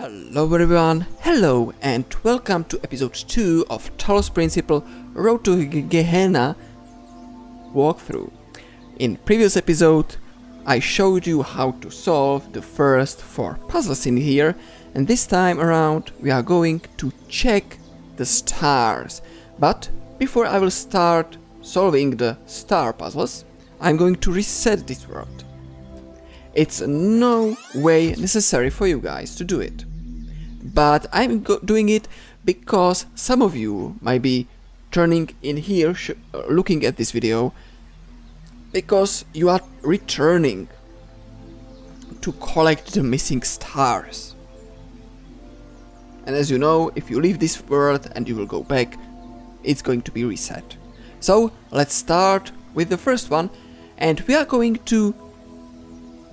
Hello everyone, hello and welcome to episode 2 of Talos Principle Road to Gehenna walkthrough. In previous episode I showed you how to solve the first 4 puzzles in here, and this time around we are going to check the stars. But before I will start solving the star puzzles, I'm going to reset this world. It's no way necessary for you guys to do it, but I'm doing it because some of you might be turning in here looking at this video because you are returning to collect the missing stars. And as you know, if you leave this world and you will go back, it's going to be reset. So let's start with the first one, and we are going to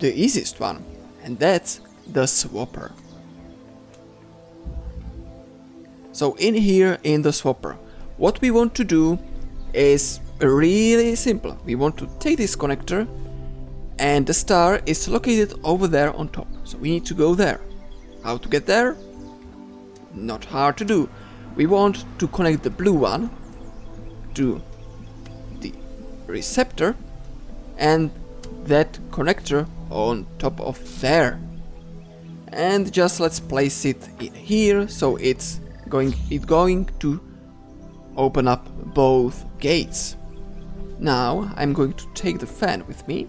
the easiest one, and that's the swapper. So in here in the swapper, what we want to do is really simple. We want to take this connector, and the star is located over there on top, so we need to go there. How to get there? Not hard to do. We want to connect the blue one to the receptor and that connector on top of there, and just let's place it in here so it's going to open up both gates. Now I'm going to take the fan with me,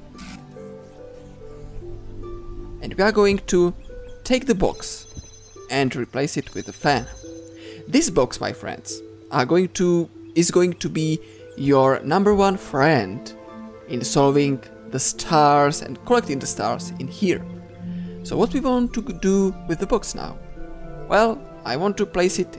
and we are going to take the box and replace it with the fan. This box, my friends, is going to be your #1 friend in solving the stars and collecting the stars in here. So what we want to do with the box now? Well, I want to place it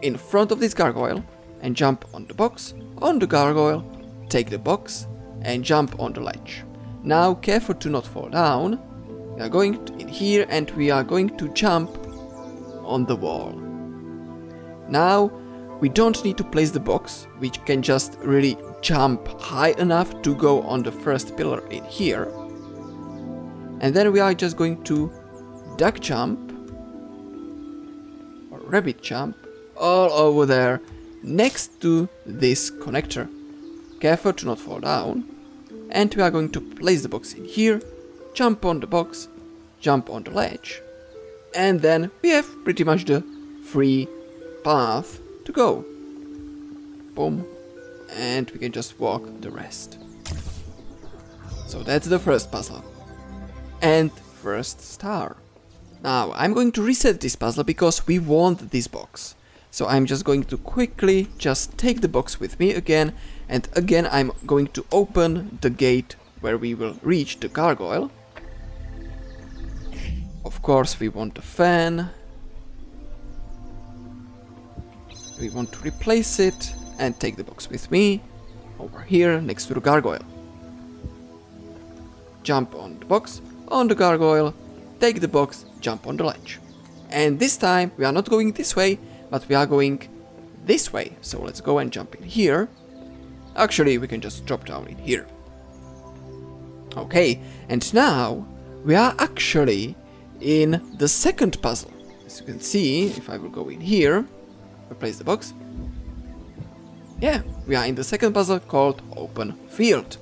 in front of this gargoyle and jump on the box, on the gargoyle, take the box and jump on the ledge. Now careful to not fall down. We are going in here and we are going to jump on the wall. Now we don't need to place the box, we can just really jump high enough to go on the first pillar in here, and then we are just going to duck jump or rabbit jump all over there next to this connector. Careful to not fall down, and we are going to place the box in here, jump on the box, jump on the ledge, and then we have pretty much the free path to go. Boom. And we can just walk the rest. So that's the first puzzle and first star. Now I'm going to reset this puzzle because we want this box. So I'm just going to quickly just take the box with me again, and again I'm going to open the gate where we will reach the gargoyle. Of course we want the fan. We want to replace it and take the box with me over here next to the gargoyle. Jump on the box, on the gargoyle, take the box, jump on the ledge. And this time we are not going this way, but we are going this way. So let's go and jump in here. Actually, we can just drop down in here. Okay, and now we are actually in the second puzzle. As you can see, if I will go in here, replace the box. Yeah, we are in the second puzzle called Open Field.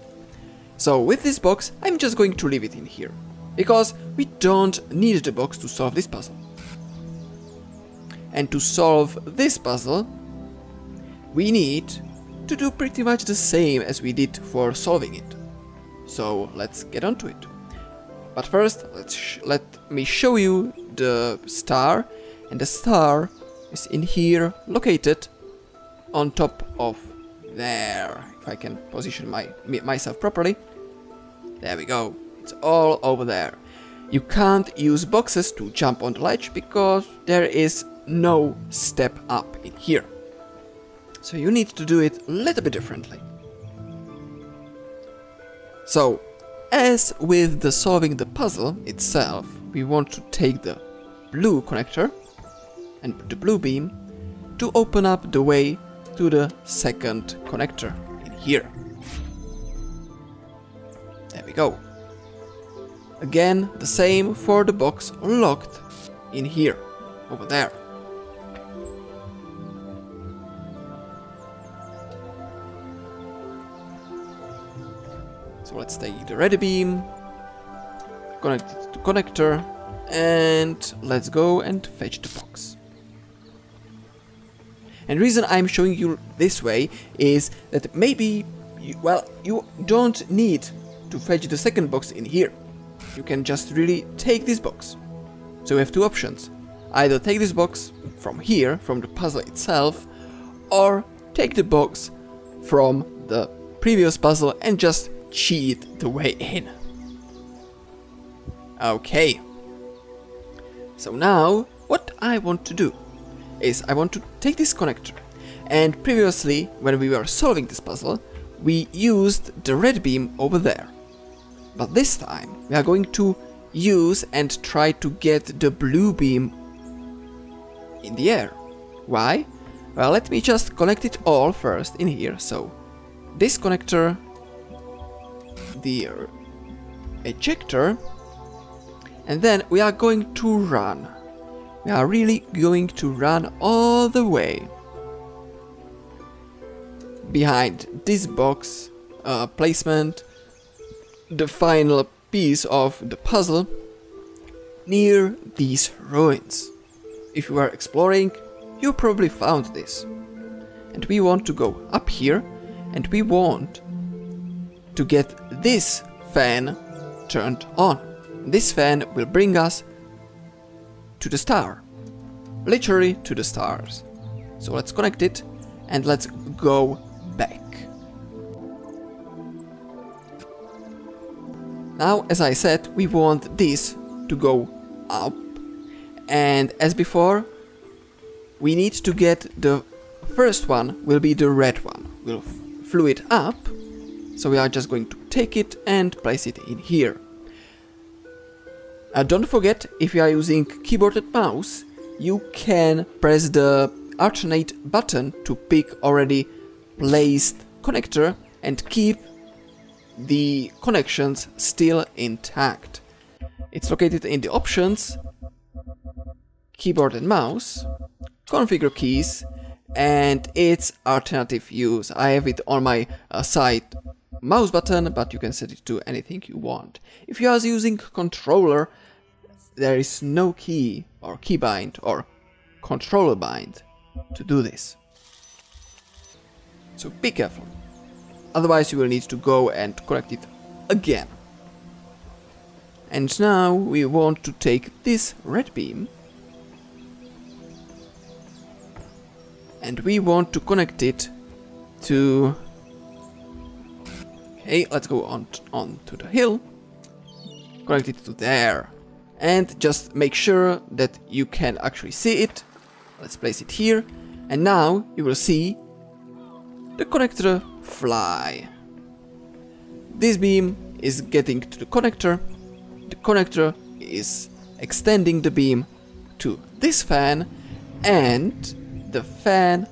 So with this box, I'm just going to leave it in here, because we don't need the box to solve this puzzle. And to solve this puzzle, we need to do pretty much the same as we did for solving it. So let's get on to it. But first, let me show you the star, and the star is in here, located on top of there. If I can position myself properly. There we go. It's all over there. You can't use boxes to jump on the ledge because there is no step up in here. So you need to do it a little bit differently. So, as with the solving the puzzle itself, we want to take the blue connector and the blue beam to open up the way to the second connector in here. There we go. Again, the same for the box locked in here. over there. So let's take the red beam, connect it to connector, and let's go and fetch the box. And the reason I'm showing you this way is that maybe, you don't need to fetch the second box in here. You can just really take this box. So we have two options. Either take this box from here, from the puzzle itself, or take the box from the previous puzzle and just cheat the way in. Okay. So now, what I want to do is I want to take this connector, and previously when we were solving this puzzle we used the red beam over there, but this time we are going to use and try to get the blue beam in the air. Why? Well, let me just connect it all first in here. So this connector, the ejector, and then we are going to run. We are really going to run all the way behind this box placement, the final piece of the puzzle, near these ruins. If you are exploring, you probably found this. And we want to go up here, and we want to get this fan turned on. This fan will bring us to the star, literally to the stars. So let's connect it and let's go back. Now, as I said, we want this to go up, and as before, we need to get the first one will be the red one. We'll flew it up, so we are just going to take it and place it in here. Don't forget, if you are using keyboard and mouse, you can press the alternate button to pick already placed connector and keep the connections still intact. It's located in the options, keyboard and mouse, configure keys, and its alternative use. I have it on my side mouse button, but you can set it to anything you want. If you are using controller, there is no key or keybind or controller bind to do this. So be careful, otherwise you will need to go and connect it again. And now we want to take this red beam and we want to connect it to... Okay, let's go on to the hill, connect it to there, and just make sure that you can actually see it. Let's place it here, and now you will see the connector fly. This beam is getting to the connector is extending the beam to this fan, and the fan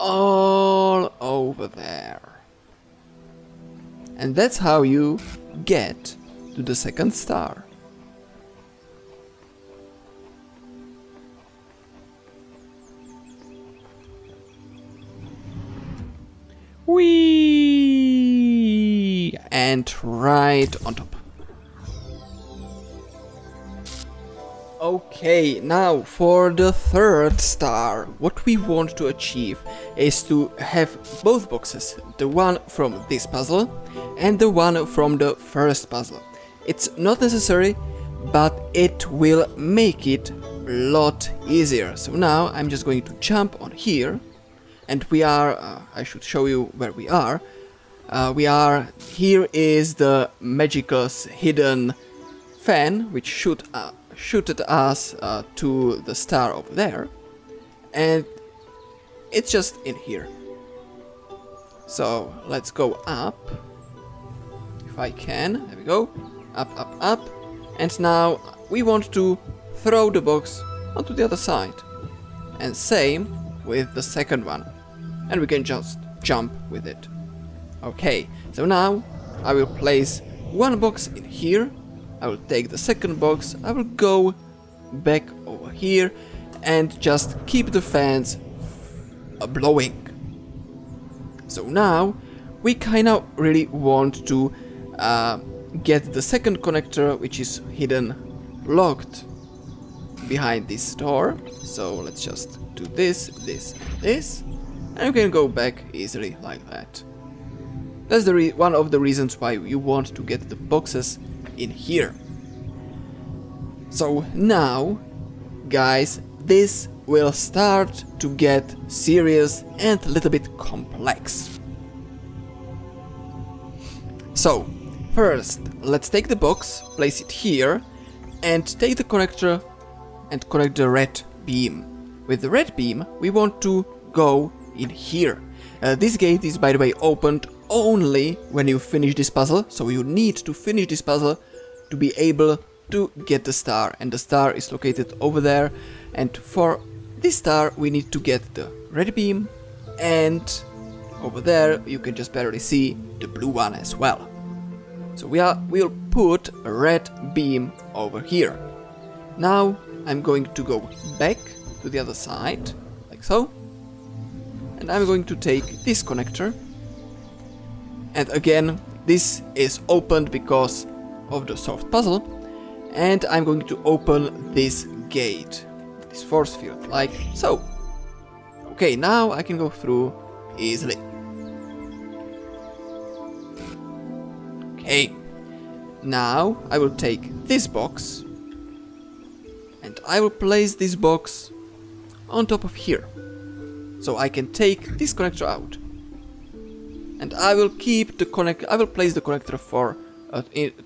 all over there. And that's how you get to the second star. Whee! And right on top. Okay, now for the third star, what we want to achieve is to have both boxes, the one from this puzzle and the one from the first puzzle. It's not necessary, but it will make it a lot easier. So now I'm just going to jump on here, and we are, I should show you where we are. Here is the magical hidden fan, which shooted us to the star over there, and it's just in here. So let's go up, if I can. There we go, up, up, up, and now we want to throw the box onto the other side, and same with the second one, and we can just jump with it. Okay, so now I will place one box in here, I will take the second box, I will go back over here, and just keep the fans blowing. So now we kinda really want to get the second connector, which is hidden, locked behind this door. So let's just do this, this, and this, and we can go back easily like that. That's one of the reasons why you want to get the boxes in here. So now, guys, this will start to get serious and a little bit complex. So, first, let's take the box, place it here, and take the connector and connect the red beam. With the red beam, we want to go in here. This gate is, by the way, opened only when you finish this puzzle, so you need to finish this puzzle to be able to get the star, and the star is located over there, and for this star we need to get the red beam, and over there you can just barely see the blue one as well. So we'll put a red beam over here. Now I'm going to go back to the other side, like so, and I'm going to take this connector, and again this is opened because of the solved puzzle, and I'm going to open this gate, this force field, like so. Okay, now I can go through easily. Okay, now I will take this box and I will place this box on top of here, so I can take this connector out, and I will keep the I will place the connector for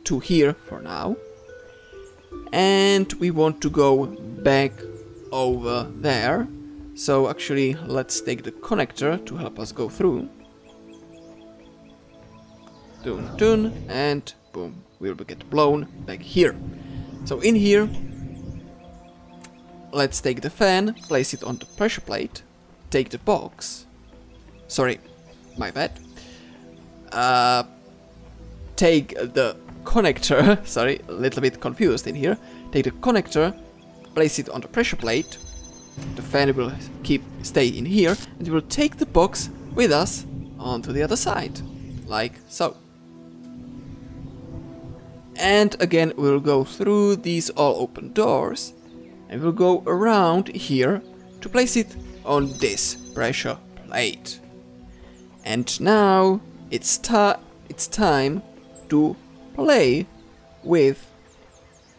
to here for now, and we want to go back over there. So actually let's take the connector to help us go through. Dun dun, and boom, we'll get blown back here. So in here, let's take the fan, place it on the pressure plate, take the box, sorry, my bad, take the connector, sorry, a little bit confused in here, take the connector, place it on the pressure plate, the fan will stay in here, and we will take the box with us onto the other side, like so. And again we'll go through these all open doors, and we'll go around here to place it on this pressure plate. And now it's time to play with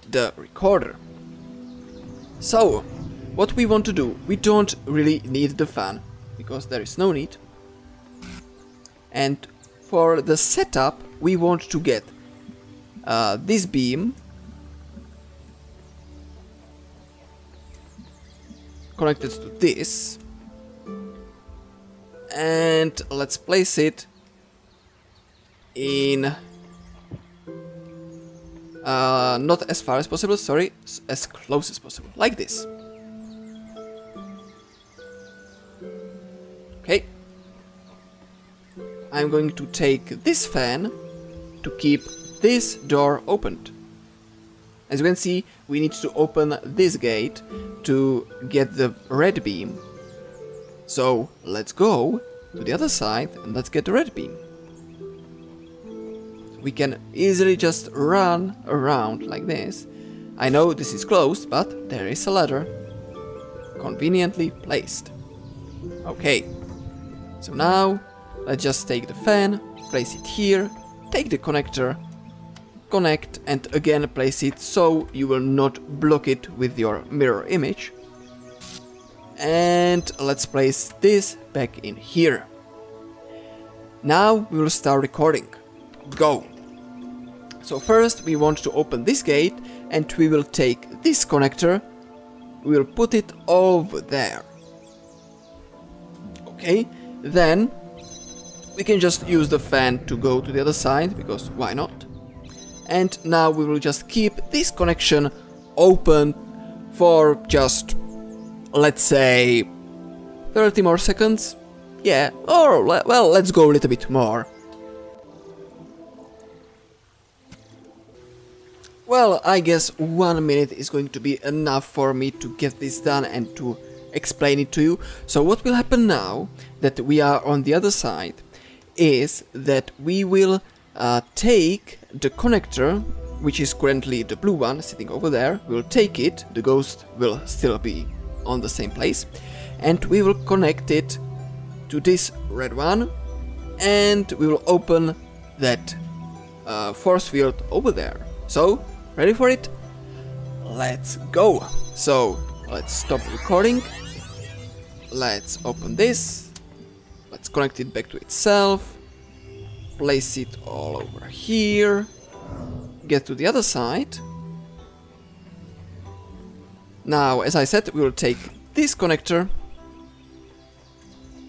the recorder. So, what we want to do, we don't really need the fan, because there is no need. And for the setup, we want to get this beam connected to this, and let's place it in not as far as possible, sorry, as close as possible, like this. Okay, I'm going to take this fan to keep this door opened. As you can see, we need to open this gate to get the red beam. So let's go to the other side and let's get the red beam. We can easily just run around like this. I know this is closed, but there is a ladder conveniently placed. Okay, so now let's just take the fan, place it here, take the connector, connect, and again place it so you will not block it with your mirror image. And let's place this back in here. Now we will start recording. Go! So first we want to open this gate, and we will take this connector, we will put it over there. Okay, then we can just use the fan to go to the other side, because why not? And now we will just keep this connection open for just, let's say, 30 more seconds. Yeah, or well, let's go a little bit more. Well, I guess 1 minute is going to be enough for me to get this done and to explain it to you. So what will happen now that we are on the other side is that we will take the connector, which is currently the blue one sitting over there. We'll take it, the ghost will still be on the same place, and we will connect it to this red one, and we will open that force field over there. So, ready for it? Let's go! So, let's stop recording. Let's open this. Let's connect it back to itself. Place it all over here. Get to the other side. Now, as I said, we will take this connector.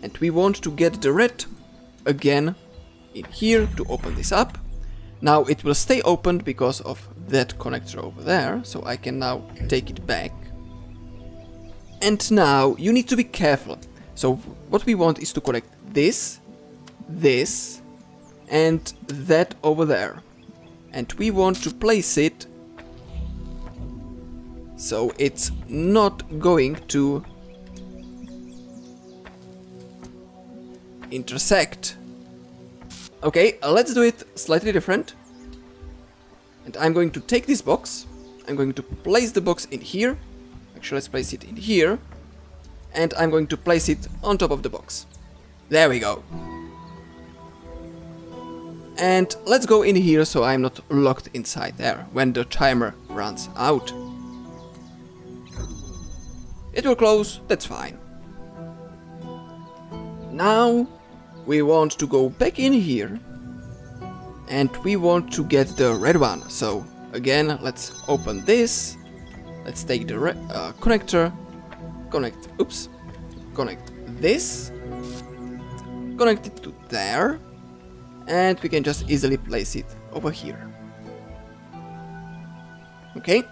And we want to get the red again in here to open this up. Now it will stay opened because of that connector over there, so I can now take it back. And now you need to be careful. So what we want is to connect this, this, and that over there. And we want to place it so it's not going to intersect. Okay, let's do it slightly different. And I'm going to take this box. I'm going to place the box in here. Actually, let's place it in here. And I'm going to place it on top of the box. There we go. And let's go in here so I'm not locked inside there when the timer runs out. It will close, that's fine. Now we want to go back in here and we want to get the red one. So again, let's open this. Let's take the connector, connect this, connect it to there, and we can just easily place it over here. Okay,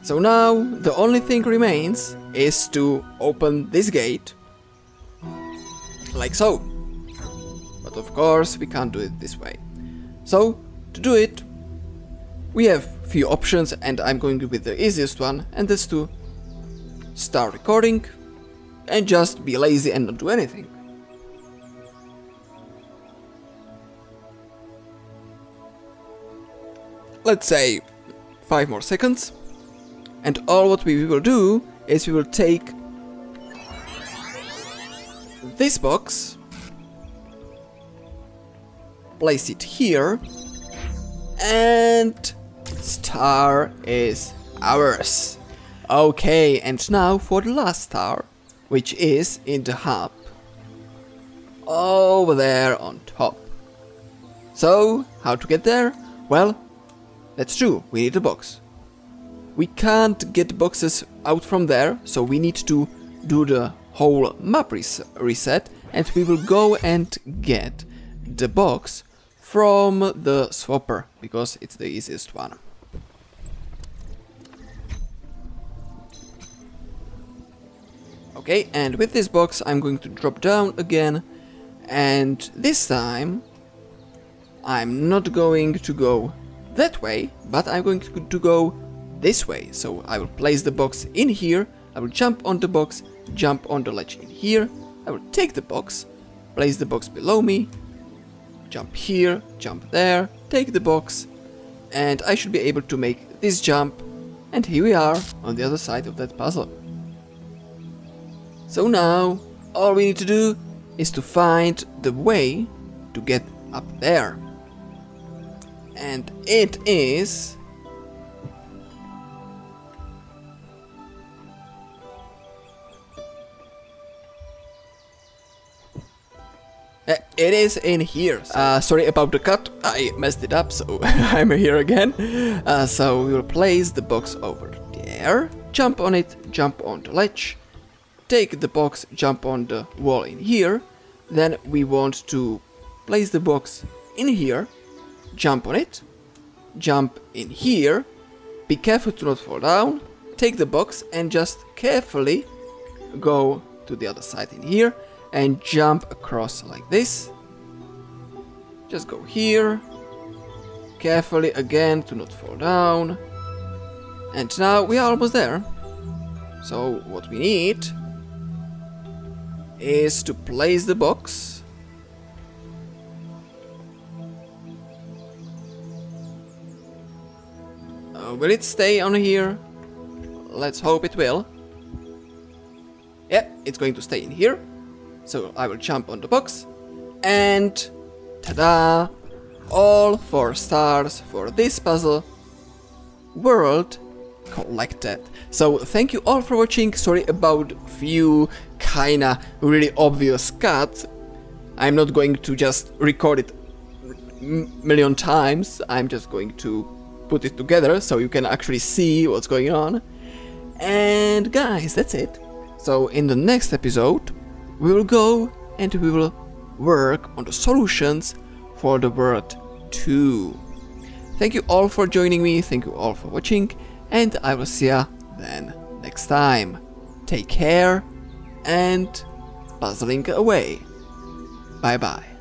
so now the only thing remains is to open this gate, like so. But of course we can't do it this way. So to do it, we have few options, and I'm going with the easiest one, and that's to start recording and just be lazy and not do anything. Let's say 5 more seconds, and all what we will do is we will take this box, place it here, and star is ours. Okay, and now for the last star, which is in the hub over there on top. So how to get there? Well, that's true, we need a box. We can't get boxes out from there, so we need to do the whole map reset, and we will go and get the box from the swapper, because it's the easiest one. Okay, and with this box I'm going to drop down again, and this time I'm not going to go that way, but I'm going to go this way. So I will place the box in here, I will jump on the box, jump on the ledge in here, I will take the box, place the box below me, jump here, jump there, take the box, and I should be able to make this jump, and here we are on the other side of that puzzle. So now all we need to do is to find the way to get up there. And it is in here. Sorry about the cut, I messed it up, so I'm here again. So we will place the box over there, jump on it, jump on the ledge, take the box, jump on the wall in here, then we want to place the box in here, jump on it, jump in here, be careful to not fall down, take the box and just carefully go to the other side in here and jump across like this. Just go here, carefully again to not fall down. And now we are almost there. So what we need is to place the box. Will it stay on here? Let's hope it will. Yeah, it's going to stay in here. So I will jump on the box. And ta-da! All 4 stars for this puzzle. World collected. So thank you all for watching. Sorry about few kinda really obvious cuts. I'm not going to just record it million times. I'm just going to put it together so you can actually see what's going on. And guys, that's it. So in the next episode we will go and we will work on the solutions for the World 2. Thank you all for joining me, thank you all for watching, and I will see ya then next time. Take care and puzzling away. Bye bye.